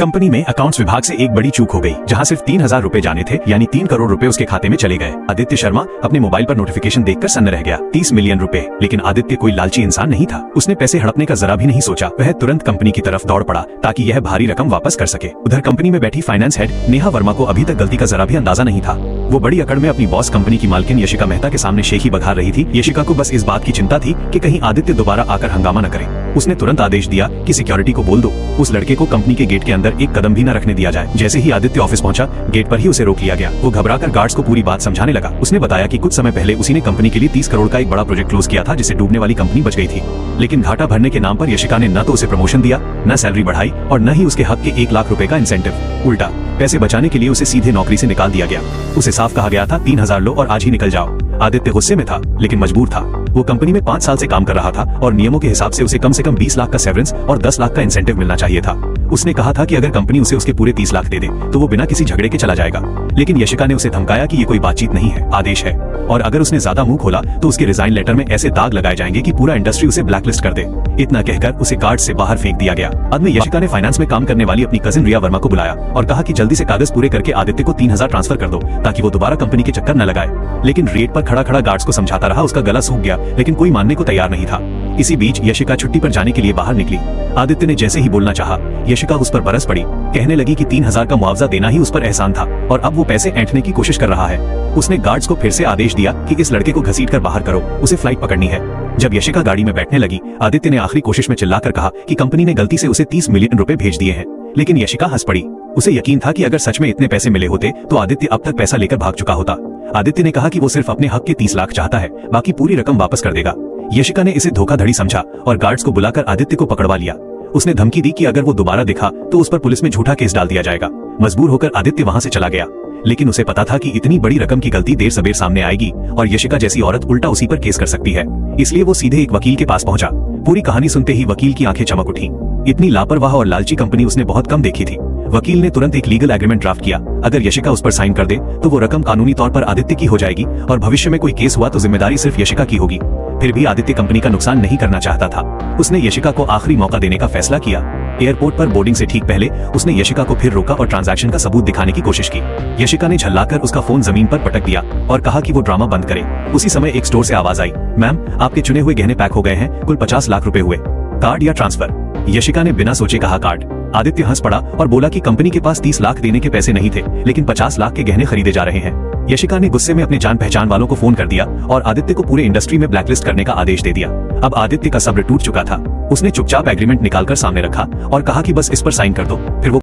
Company में accounts विभाग से एक बड़ी चूक हो गई, जहां सिर्फ 3,000 रुपए जाने थे, यानी 3 करोड़ रुपए उसके खाते में चले गए। आदित्य शर्मा अपने मोबाइल पर नोटिफिकेशन देखकर सन्न रह गया, 30 मिलियन रुपए। लेकिन आदित्य कोई लालची इंसान नहीं था, उसने पैसे हड़पने का जरा भी नहीं सोचा। वह तुरंत कंपनी की तरफ दौड़ पड़ा ताकि यह भारी रकम वापस कर सके। उधर कंपनी में बैठी फाइनेंस हेड नेहा वर्मा को अभी तक गलती का जरा भी अंदाजा नहीं था। वो बड़ी अकड़ में अपनी बॉस कंपनी की मालकिन यशिका मेहता के सामने शेखी बघार रही थी। यशिका को बस इस बात की चिंता थी कि कहीं आदित्य दोबारा आकर हंगामा न करे। उसने तुरंत आदेश दिया कि सिक्योरिटी को बोल दो, उस लड़के को कंपनी के गेट के अंदर एक कदम भी न रखने दिया जाए। जैसे ही आदित्य ऑफिस पहुंचा, गेट पर ही उसे रोक लिया गया। वो घबराकर गार्ड्स को पूरी बात समझाने लगा। उसने बताया कि कुछ समय पहले उसी ने कंपनी के लिए 30 करोड़ का एक बड़ा प्रोजेक्ट क्लोज किया था, जिससे डूबने वाली कंपनी बच गई थी। लेकिन घाटा भरने के नाम पर यशिका ने न तो उसे प्रमोशन दिया, न सैलरी बढ़ाई और न ही उसके हक के 1 लाख रुपए का इंसेंटिव। उल्टा पैसे बचाने के लिए उसे सीधे नौकरी से निकाल दिया गया। उसे साफ कहा गया था 3,000 लो और आज ही निकल जाओ। आदित्य गुस्से में था, लेकिन मजबूर था। वो कंपनी में 5 साल से काम कर रहा था और नियमों के हिसाब से उसे कम से कम 20 लाख का सेवरेंस और 10 लाख का इंसेंटिव मिलना चाहिए था। उसने कहा था कि अगर कंपनी उसे उसके पूरे 30 लाख दे दे तो वो बिना किसी झगड़े के चला जाएगा। लेकिन यशिका ने उसे धमकाया कि ये कोई बातचीत नहीं है, आदेश है, और अगर उसने ज्यादा मुंह खोला तो उसके रिजाइन लेटर में ऐसे दाग लगाए जाएंगे कि पूरा इंडस्ट्री उसे ब्लैकलिस्ट कर दे। इतना कहकर उसे कार्ड से बाहर फेंक दिया गया। बाद में यशिका ने फाइनेंस में काम करने वाली अपनी कजिन रिया वर्मा को बुलाया और कहा कि जल्दी से कागज पूरे करके आदित्य को 3,000 ट्रांसफर कर दो ताकि वो दोबारा कंपनी के चक्कर न लगाए। लेकिन रेट पर खड़ा खड़ा गार्ड्स को समझाता रहा, उसका गला सूख गया, लेकिन कोई मानने को तैयार नहीं था। इसी बीच यशिका छुट्टी पर जाने के लिए बाहर निकली। आदित्य ने जैसे ही बोलना चाहा, यशिका उस पर बरस पड़ी, कहने लगी कि 3,000 का मुआवजा देना ही उस पर एहसान था और अब वो पैसे ऐंठने की कोशिश कर रहा है। उसने गार्ड्स को फिर से आदेश दिया कि इस लड़के को घसीट कर बाहर करो, उसे फ्लाइट पकड़नी है। जब यशिका गाड़ी में बैठने लगी, आदित्य ने आखिरी कोशिश में चिल्लाकर कहा कि कंपनी ने गलती से उसे 30 मिलियन रुपए भेज दिए हैं। लेकिन यशिका हंस पड़ी। उसे यकीन था कि अगर सच में इतने पैसे मिले होते तो आदित्य अब तक पैसा लेकर भाग चुका होता। आदित्य ने कहा कि वो सिर्फ अपने हक के 30 लाख चाहता है, बाकी पूरी रकम वापस कर देगा। यशिका ने इसे धोखाधड़ी समझा और गार्ड्स को बुलाकर आदित्य को पकड़वा लिया। उसने धमकी दी कि अगर वो दोबारा दिखा तो उस पर पुलिस में झूठा केस डाल दिया जाएगा। मजबूर होकर आदित्य वहां से चला गया, लेकिन उसे पता था कि इतनी बड़ी रकम की गलती देर सबेर सामने आएगी और यशिका जैसी औरत उल्टा उसी पर केस कर सकती है। इसलिए वो सीधे एक वकील के पास पहुंचा। पूरी कहानी सुनते ही वकील की आंखें चमक उठी। इतनी लापरवाह और लालची कंपनी उसने बहुत कम देखी थी। वकील ने तुरंत एक लीगल एग्रीमेंट ड्राफ्ट किया। अगर यशिका उस पर साइन कर दे तो वो रकम कानूनी तौर पर आदित्य की हो जाएगी और भविष्य में कोई केस हुआ तो जिम्मेदारी सिर्फ यशिका की होगी। फिर भी आदित्य कंपनी का नुकसान नहीं करना चाहता था। उसने यशिका को आखिरी मौका देने का फैसला किया। एयरपोर्ट पर बोर्डिंग से ठीक पहले उसने यशिका को फिर रोका और ट्रांजैक्शन का सबूत दिखाने की कोशिश की। यशिका ने झल्लाकर उसका फोन जमीन पर पटक दिया और कहा कि वो ड्रामा बंद करे। उसी समय एक स्टोर से आवाज आई, मैम आपके चुने हुए गहने पैक हो गए हैं, कुल 50 लाख रुपए हुए, कार्ड या ट्रांसफर। यशिका ने बिना सोचे कहा कार्ड। आदित्य हंस पड़ा और बोला कि कंपनी के पास 30 लाख देने के पैसे नहीं थे, लेकिन 50 लाख के गहने खरीदे जा रहे हैं। यशिका ने गुस्से में अपने जान पहचान वालों को फोन कर दिया और आदित्य को पूरे इंडस्ट्री में ब्लैकलिस्ट करने का आदेश दे दिया। अब आदित्य का सब्र टूट चुका था। उसने चुपचाप एग्रीमेंट निकालकर सामने रखा और कहा कि बस इस पर साइन कर दो, फिर वो